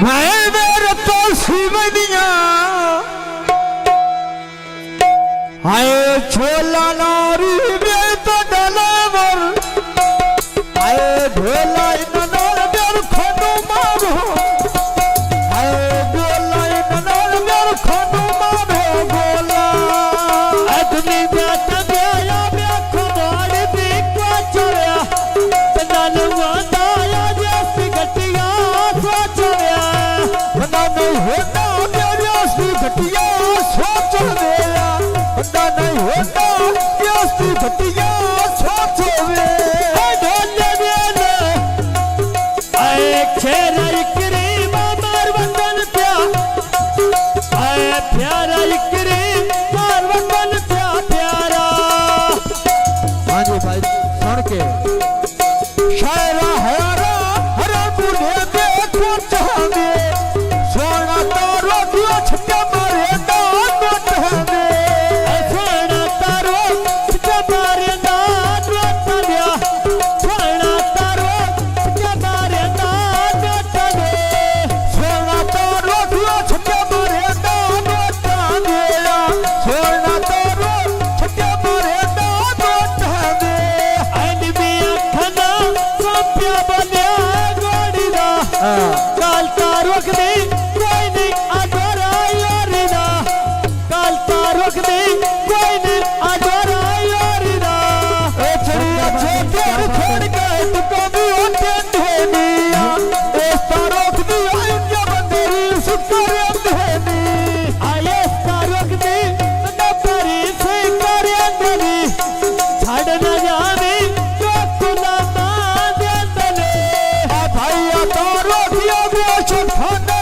मैं मेरे तो शिवनिया आए छोला नारी में तो डलेवर आए ढोला ननर मेर खनु मारो आए ढोला ननर मेर खनु मारो गोला अदमी बात गया मैं खबर देखवा चढ़या नन वादाया जैसी गटिया सोचया बंदा नहीं होता मेरी असली घटिया सोच गया बंदा नहीं होता मेरी असली घटिया सोच गया ढोले मेले आए खेरा इकरी मार वतन प्या आए प्यारा इकरी मार वतन प्या प्यारा। हाँ जी भाई सुन के शायरा हरा हरा बूढ़े देखो चाहवे सोना तारो दिया छक्का मारे दान चाहवे सोना तारो जबारे दान वतनिया सोना तारो जबारे दान वतने सोना तारो दिया छक्का मारे दान चाहवे सोना तारो छक्का मारे दान चाहवे अनबी अखना संप्या बन्या गोड़ीदा काल तारुक दे कोई नहीं आजोरा योरीदा काल तारुक दे कोई नहीं आजोरा योरीदा ए चढ़िया छोटे छोड़ के तुको भी होते धोनिया ए तारोक दी आयुष्य बंदेरी सुकर धोनी आये तारुक दे नपरी से करे अंदरी छड़ न जावे तो खुला मां दे तले आ भाई तारो दिया वो छखाने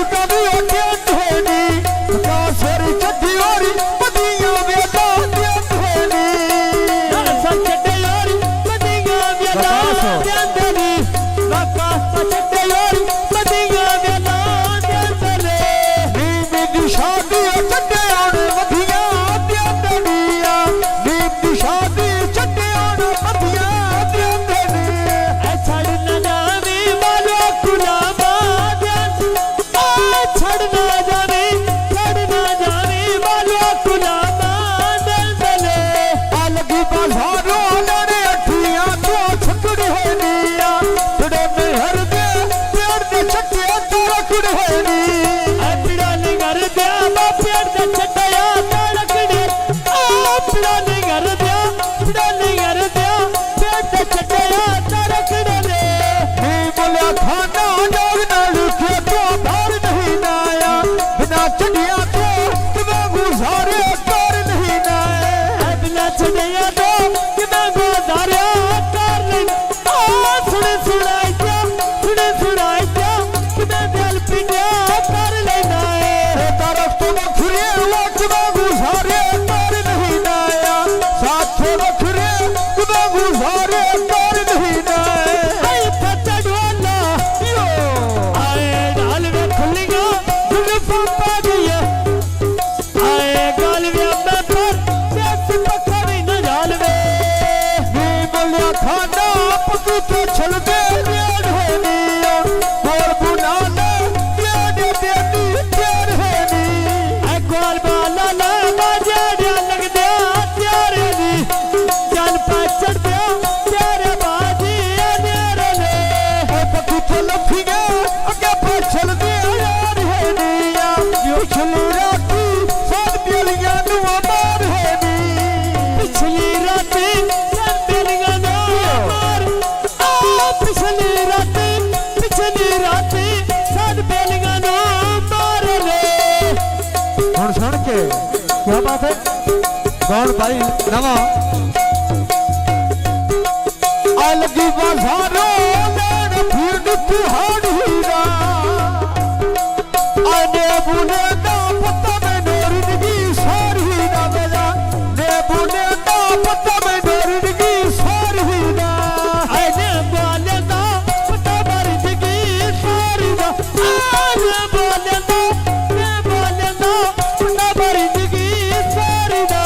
सुटा दी ओटे धोनी कासरी चड्डी और मदिया वेदा दे धोनी सचटे और मदिया वेदा दे धोनी काका सचटे और मदिया वेदा दे धोनी नीम दी शादी चड्डे और मदिया दे धोनिया नीम दी शादी चड्डे और मदिया दे धोनी छड़ न जावे बालो गुलाबा दे छड़ न जावे बालो गुलाबा दे दले अलगी बाजारों लड़े अठियां तो छकड़ है निया तुड़े में हर दे पेड़ दी चट्टिया तो रखड़ है नी अपना निगर दिया पेड़ दे चट्टिया तो रखड़े अपना निगर दिया पेड़ दे चट्टिया तो रखड़े नी बोलिया खाना लोग ना लुके तो बाहर नहीं नाया बिना चढ़िया तो तुम्हें गुजारे कर नहीं नाए बिना चढ़िया तो कितना गुजारे कर नहीं सुनाई क्या कितना दिल पिंडिया कर लेना है तरफ तो बखरे वक्त में गुजारे कर नहीं नाया साथ तो बखरे तुम्हें गुजारे कर नहीं नाए आई फटा डोला यो आए डाल में खुलिया जुल्फा पा दिया आए गाल में मैं पर जैसे पक्का भी न डाल में नी बोलिया खाना पकू तो चल दे रेड है नी और बुना ले रेड बेटी प्यार है नी ऐ गोल बाला ना बाजा दिया लग दिया तेरे दी चल पर चढ़ दिया तेरे बाजी अनेरे ले ओ पकू तो लफिया अगे पर चल दे यार है नी पिछली राती सब बेलियां नु मार है नी पिछली राती सब बेलियां नु मार पिछली राती सब बेलियां नु मार ले सुन के क्या बात है कौन भाई नवा अलगी बाजारों लेन फिर तुहाड़ हीरा आने बुने दा पत्ता में नोरिंदगी सारी ना बेजा ने बुने दा पत्ता में नोरिंदगी सारी ना आने बोले ना पता मारी जिगी सारी ना आने बोले ना पता मारी जिगी सारी ना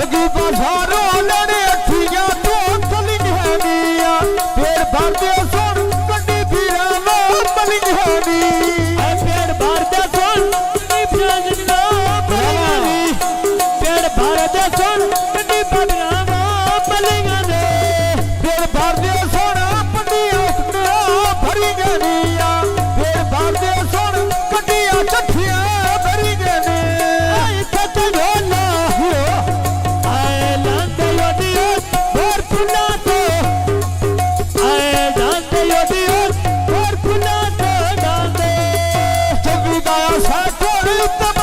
लगी बाजारों लेने अठियां तो चलिंग है निया पेड़ भर दे सुन कड्डी फिरा लो मलिंग है नी पेड़ भर दे सुन कड्डी फिरा लो मलिंगानी पेड़ भर दे सुन कड्डी फिरा लो मलिंगानी पेड़ भर दे सुन पंडिया भरी गनिया पेड़ भर दे सुन कड्डिया चठियां भरी गने आई कट ढोला आए लांदे योदियो और पुना तो आए लांदे योदियो और पुना तो डांदे जब दाया सा कोई तब